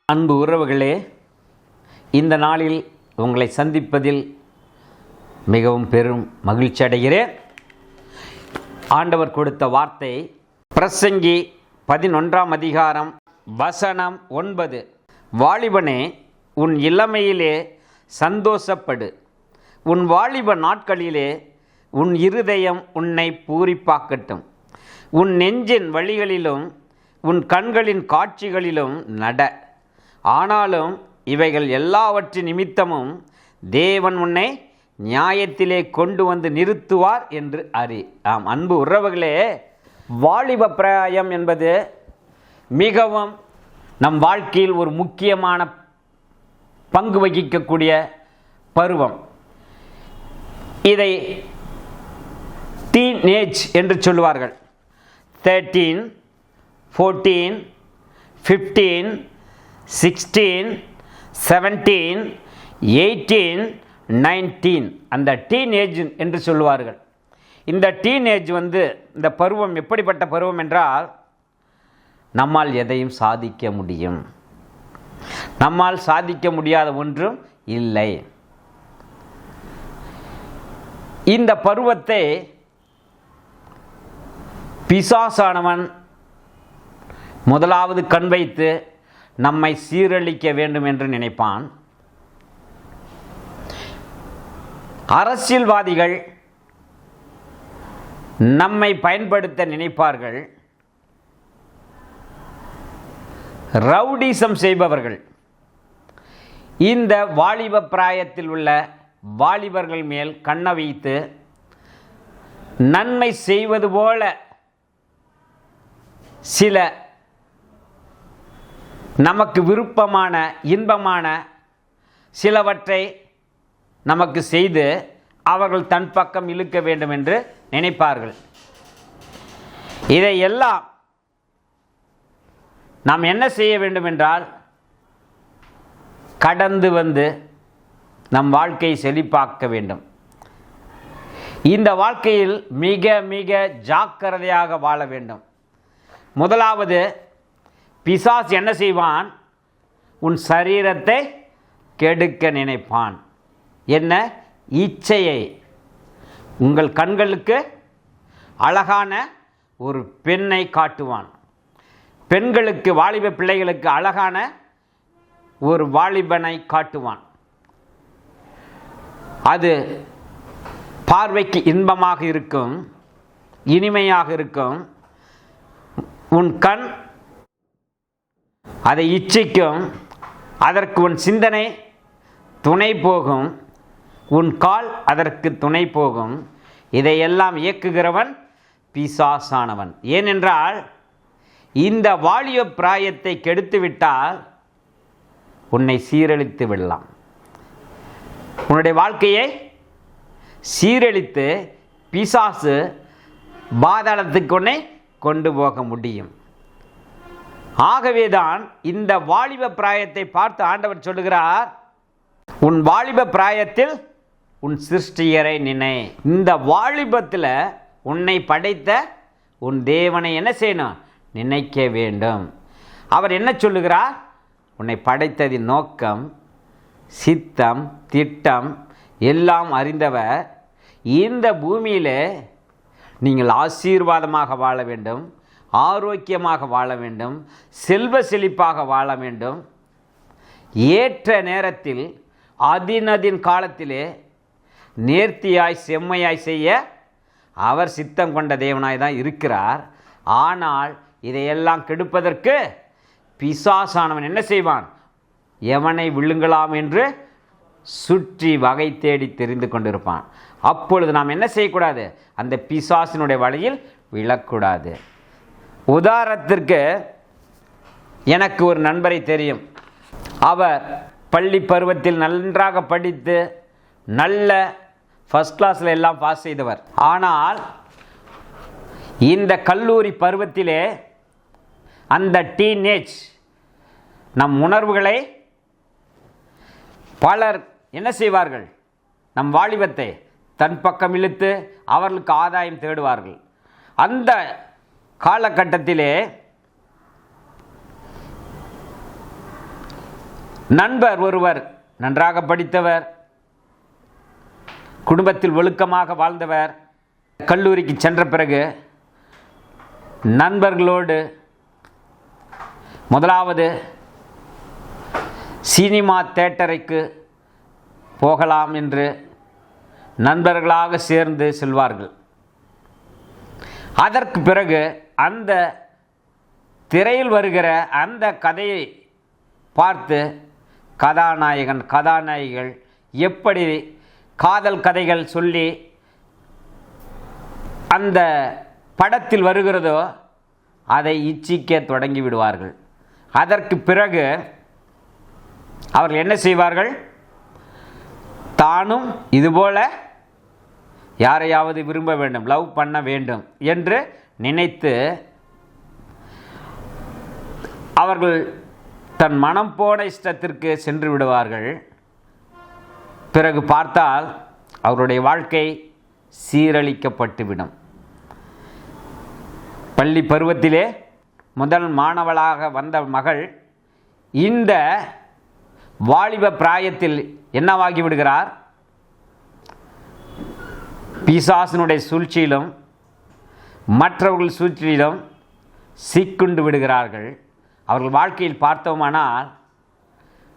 அன்பு உறவுகளே, இந்த நாளில் உங்களை சந்திப்பதில் மிகவும் பெரும் மகிழ்ச்சி அடைகிறேன். ஆண்டவர் கொடுத்த வார்த்தை பிரசங்கி 11ஆம் அதிகாரம் வசனம் 9. வாலிபனே, உன் இளமையிலே சந்தோஷப்படு, உன் வாலிப நாட்களிலே உன் இருதயம் உன்னை பூரிப்பாக்கட்டும். உன் நெஞ்சின் வழிகளிலும் உன் கண்களின் காட்சிகளிலும் நட. ஆனாலும் இவைகள் எல்லாவற்றின் நிமித்தமும் தேவன் உன்னை நியாயத்திலே கொண்டு வந்து நிறுத்துவார் என்று அறி. ஆம் அன்பு உறவுகளே, வாலிப பிராயம் என்பது மிகவும் நம் வாழ்க்கையில் ஒரு முக்கியமான பங்கு வகிக்கக்கூடிய பருவம். இதை டீனேஜ் என்று சொல்வார்கள். 13, 14, 15, 16, 17, 18, 19 அந்த டீனேஜ் என்று சொல்லுவார்கள். இந்த டீனேஜ் இந்த பருவம் எப்படிப்பட்ட பருவம் என்றால், நம்மால் எதையும் சாதிக்க முடியும், நம்மால் சாதிக்க முடியாத ஒன்றும் இல்லை. இந்த பருவத்தை பிசாசானவன் முதலாவது கண் வைத்து நம்மை சீரழிக்க வேண்டும் என்று நினைப்பான். அரசியல்வாதிகள் நம்மை பயன்படுத்த நினைப்பார்கள். ரவுடிசம் செய்பவர்கள் இந்த வாலிப பிராயத்தில் உள்ள வாலிபர்கள் மேல் கண்ண வைத்து நன்மை செய்வது போல சில நமக்கு விருப்பமான இன்பமான சிலவற்றை நமக்கு செய்து அவர்கள் தன் பக்கம் இழுக்க வேண்டும் என்று நினைப்பார்கள். இதையெல்லாம் நாம் என்ன செய்ய வேண்டும் என்றால், கடந்து வந்து நம் வாழ்க்கையை செழிப்பாக்க வேண்டும். இந்த வாழ்க்கையில் மிக மிக ஜாக்கிரதையாக வாழ வேண்டும். முதலாவது, பிசாசு என்ன செய்வான்? உன் சரீரத்தை கெடுக்க நினைப்பான். என்ன? இச்சையை. உங்கள் கண்களுக்கு அழகான ஒரு பெண்ணை காட்டுவான். பெண்களுக்கு, வாலிப பிள்ளைகளுக்கு அழகான ஒரு வாலிபனை காட்டுவான். அது பார்வைக்கு இன்பமாக இருக்கும், இனிமையாக இருக்கும். உன் கண் அதை இச்சிக்கும், அதற்கு உன் சிந்தனை துணை போகும், உன் கால் அதற்கு துணை போகும். இதையெல்லாம் இயக்குகிறவன் பிசாசானவன். ஏனென்றால் இந்த வாலிப பிராயத்தை கெடுத்து விட்டால் உன்னை சீரழித்து விடலாம். உன்னுடைய வாழ்க்கையை சீரழித்து பிசாசு பாதாளத்துக்கு உன்னை கொண்டு போக முடியும். ஆகவேதான் இந்த வாலிப பிராயத்தை பார்த்து ஆண்டவர் சொல்லுகிறார், உன் வாலிப பிராயத்தில் உன் சிருஷ்டியரை நினை. இந்த வாலிபத்தில் உன்னை படைத்த உன் தேவனை என்ன செய்யணும்? நினைக்க வேண்டும். அவர் என்ன சொல்லுகிறார்? உன்னை படைத்ததின் நோக்கம், சித்தம், திட்டம் எல்லாம் அறிந்தவர். இந்த பூமியில் நீங்கள் ஆசீர்வாதமாக வாழ வேண்டும், ஆரோக்கியமாக வாழ வேண்டும், செல்வ செழிப்பாக வாழ வேண்டும். ஏற்ற நேரத்தில் அதினதின் காலத்திலே நேர்த்தியாய் செம்மையாய் செய்ய அவர் சித்தம் கொண்ட தேவனாய் தான் இருக்கிறார். ஆனால் இதையெல்லாம் கெடுப்பதற்கு பிசாசானவன் என்ன செய்வான்? எவனை விழுங்கலாம் என்று சுற்றி வகை தேடி தெரிந்து கொண்டிருப்பான். அப்பொழுது நாம் என்ன செய்யக்கூடாது? அந்த பிசாசினுடைய வலையில் விழக்கூடாது. உதாரணத்திற்கு, எனக்கு ஒரு நண்பரை தெரியும். அவர் பள்ளி பருவத்தில் நன்றாக படித்து நல்ல ஃபஸ்ட் கிளாஸில் எல்லாம் பாஸ் செய்தவர். ஆனால் இந்த கல்லூரி பருவத்திலே அந்த டீனேஜ் நம் உணர்வுகளை பலர் என்ன செய்வார்கள்? நம் வாலிபத்தை தன் பக்கம் இழுத்து அவர்களுக்கு ஆதாயம் தேடுவார்கள். அந்த காலகட்டத்திலே நண்பர் ஒருவர் நன்றாக படித்தவர், குடும்பத்தில் ஒழுக்கமாக வாழ்ந்தவர், கல்லூரிக்கு சென்ற பிறகு நண்பர்களோடு முதலாவது சினிமா தியேட்டருக்கு போகலாம் என்று நண்பர்களாக சேர்ந்து செல்வார்கள். அதற்கு பிறகு அந்த திரையில் வருகிற அந்த கதையை பார்த்து கதாநாயகன் கதாநாயகிகள் எப்படி காதல் கதைகள் சொல்லி அந்த படத்தில் வருகிறதோ அதை இச்சிக்க தொடங்கி விடுவார்கள். அதற்கு பிறகு அவர்கள் என்ன செய்வார்கள்? தானும் இதுபோல யாரையாவது விரும்ப வேண்டும், லவ் பண்ண வேண்டும் என்று நினைத்து அவர்கள் தன் மனம் போன இஷ்டத்திற்கு சென்று விடுவார்கள். பிறகு பார்த்தால் அவருடைய வாழ்க்கை சீரழிக்கப்பட்டுவிடும். பள்ளி பருவத்திலே முதல் மாணவளாக வந்த மகள் இந்த வாலிப பிராயத்தில் என்னவாகி விடுகிறார்? பிசாசினுடைய சூழ்ச்சியிலும் மற்றவர்கள் சூழ்ச்சியிலும் சிக்குண்டு விடுகிறார்கள். அவர்கள் வாழ்க்கையில் பார்த்தோமானால்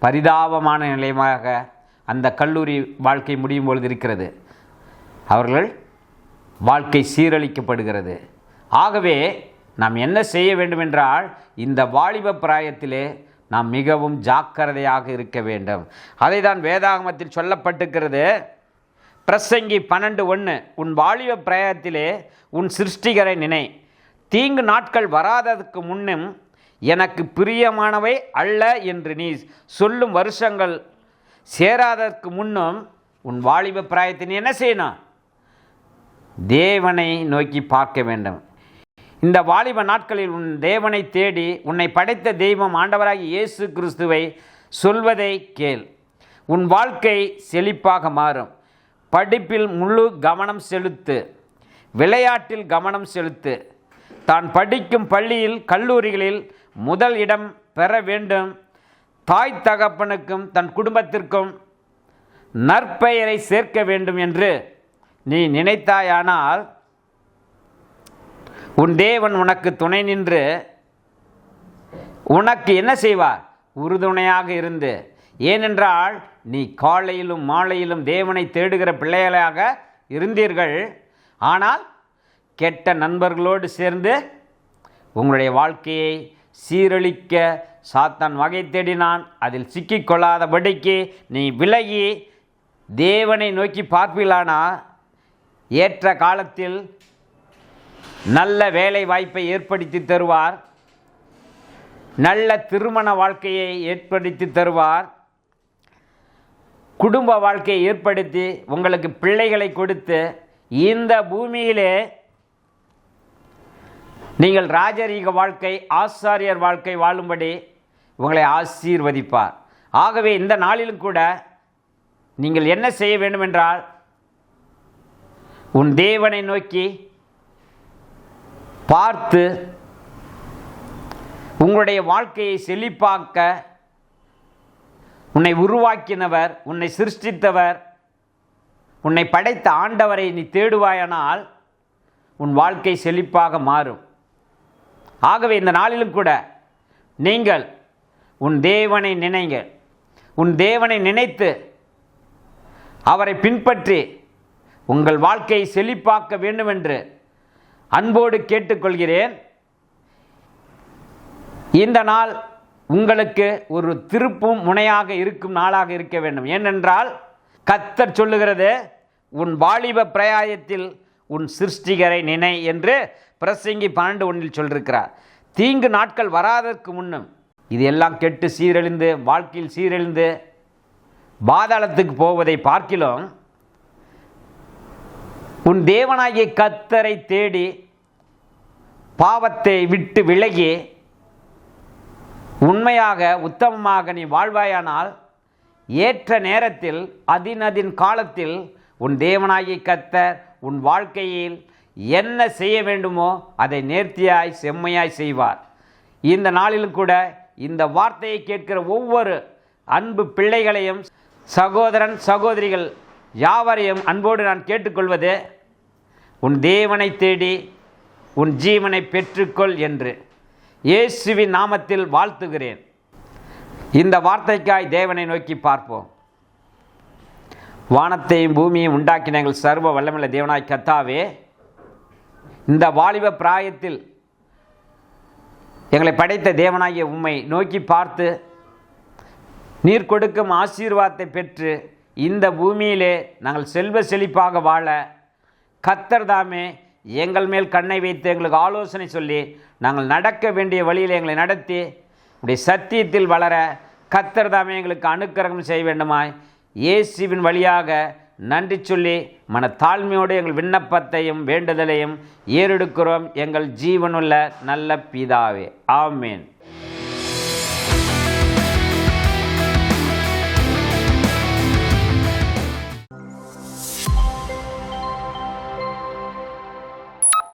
பரிதாபமான நிலையமாக அந்த கல்லூரி வாழ்க்கை முடியும் பொழுது இருக்கிறது. அவர்கள் வாழ்க்கை சீரழிக்கப்படுகிறது. ஆகவே நாம் என்ன செய்ய வேண்டுமென்றால் இந்த வாலிப பிராயத்திலே நாம் மிகவும் ஜாக்கிரதையாக இருக்க வேண்டும். அதை தான் வேதாகமத்தில் சொல்லப்பட்டிருக்கிறது. பிரசங்கி 12:1, உன் வாலிப பிராயத்திலே உன் சிருஷ்டிகரை நினை, தீங்கு நாட்கள் வராததற்கு முன்னும் எனக்கு பிரியமானவை அல்ல என்று நீ சொல்லும் வருஷங்கள் சேராததற்கு முன்னும் உன் வாலிப பிராயத்தை நீ என்ன செய்யணும்? தேவனை நோக்கி பார்க்க வேண்டும். இந்த வாலிப நாட்களில் உன் தேவனை தேடி உன்னை படைத்த தெய்வம் ஆண்டவராகிய இயேசு கிறிஸ்துவை சொல்வதை கேள். உன் வாழ்க்கை செழிப்பாக மாறும். படிப்பில் முழு கவனம் செலுத்து, விளையாட்டில் கவனம் செலுத்து. தான் படிக்கும் பள்ளியில் கல்லூரிகளில் முதல் இடம் பெற வேண்டும். தாய் தகப்பனுக்கும் தன் குடும்பத்திற்கும் நற்பெயரை சேர்க்க வேண்டும் என்று நீ நினைத்தாயானால் உன் தேவன் உனக்கு துணை நின்று உனக்கு என்ன செய்வார்? உறுதுணையாக இருந்து. ஏனென்றால் நீ காலையிலும் மாலையிலும் தேவனை தேடுகிற பிள்ளைகளாக இருந்தீர்கள். ஆனால் கெட்ட நண்பர்களோடு சேர்ந்து உங்களுடைய வாழ்க்கையை சீரழிக்க சாத்தான் வகை தேடினான். அதில் சிக்கிக்கொள்ளாதபடிக்கு நீ விலகி தேவனை நோக்கி பார்ப்பீர்களானா ஏற்ற காலத்தில் நல்ல வேலை வாய்ப்பை ஏற்படுத்தி தருவார், நல்ல திருமண வாழ்க்கையை ஏற்படுத்தி தருவார், குடும்ப வாழ்க்கையை ஏற்படுத்தி உங்களுக்கு பிள்ளைகளை கொடுத்து இந்த பூமியிலே நீங்கள் ராஜரீக வாழ்க்கை ஆசாரியர் வாழ்க்கை வாழும்படி உங்களை ஆசீர்வதிப்பார். ஆகவே இந்த நாளிலும் கூட நீங்கள் என்ன செய்ய வேண்டுமென்றால் உன் தேவனை நோக்கி பார்த்து உங்களுடைய வாழ்க்கையை செழிப்பாக்க உன்னை உருவாக்கினவர், உன்னை சிருஷ்டித்தவர், உன்னை படைத்த ஆண்டவரை நீ தேடுவாயானால் உன் வாழ்க்கை செழிப்பாக மாறும். ஆகவே இந்த நாளிலும் கூட நீங்கள் உன் தேவனை நினைங்கள். உன் தேவனை நினைத்து அவரை பின்பற்றி உங்கள் வாழ்க்கையை செழிப்பாக்க வேண்டும் என்று அன்போடு கேட்டுக்கொள்கிறேன். இந்த நாள் உங்களுக்கு ஒரு திருப்பும் முனையாக இருக்கும் நாளாக இருக்க வேண்டும். ஏனென்றால் கர்த்தர் சொல்லுகிறது, உன் வாலிப பிரயாயத்தில் உன் சிருஷ்டிகரை நினை என்று பிரசங்கி 12:1 சொல்லியிருக்கிறார். தீங்கு நாட்கள் வராதற்கு முன்னும் இது எல்லாம் கெட்டு சீரழிந்து வாழ்க்கையில் சீரழிந்து பாதாளத்துக்கு போவதை பார்க்கிலும் உன் தேவனாகிய கர்த்தரை தேடி பாவத்தை விட்டு விலகி உண்மையாக உத்தமமாக நீ வாழ்வாயானால் ஏற்ற நேரத்தில் அதின் காலத்தில் உன் தேவனாகிய கர்த்தர் உன் வாழ்க்கையில் என்ன செய்ய வேண்டுமோ அதை நேர்த்தியாய் செம்மையாய் செய்வார். இந்த நாளிலும் கூட இந்த வார்த்தையை கேட்கிற ஒவ்வொரு அன்பு பிள்ளைகளையும் சகோதரன் சகோதரிகள் யாவரையும் அன்போடு நான் கேட்டுக்கொள்வது, உன் தேவனை தேடி உன் ஜீவனை பெற்றுக்கொள் என்று இயேசுவின் நாமத்தில் வாழ்த்துகிறேன். இந்த வார்த்தைக்காய் தேவனை நோக்கி பார்ப்போம். வானத்தையும் பூமியையும் உண்டாக்கின எங்கள் சர்வ வல்லமையுள்ள தேவனாய் கர்த்தாவே, இந்த வாலிப பிராயத்தில் எங்களை படைத்த தேவனாகிய உம்மை நோக்கி பார்த்து நீர் கொடுக்கும் ஆசீர்வாதத்தை பெற்று இந்த பூமியிலே நாங்கள் செல்வ செழிப்பாக வாழ கர்த்தர் தாமே எங்கள் மேல் கண்ணை வைத்து எங்களுக்கு ஆலோசனை சொல்லி நாங்கள் நடக்க வேண்டிய வழியில் எங்களை நடத்தி உடைய சத்தியத்தில் வளர கர்த்தர் தாமே எங்களுக்கு அனுக்கிரகம் செய்ய வேண்டுமாய் இயேசுவின் வழியாக நன்றி சொல்லி மனத்தாழ்மையோடு எங்கள் விண்ணப்பத்தையும் வேண்டுதலையும் ஏறெடுக்கிறோம் எங்கள் ஜீவனுள்ள நல்ல பிதாவே. ஆமேன்.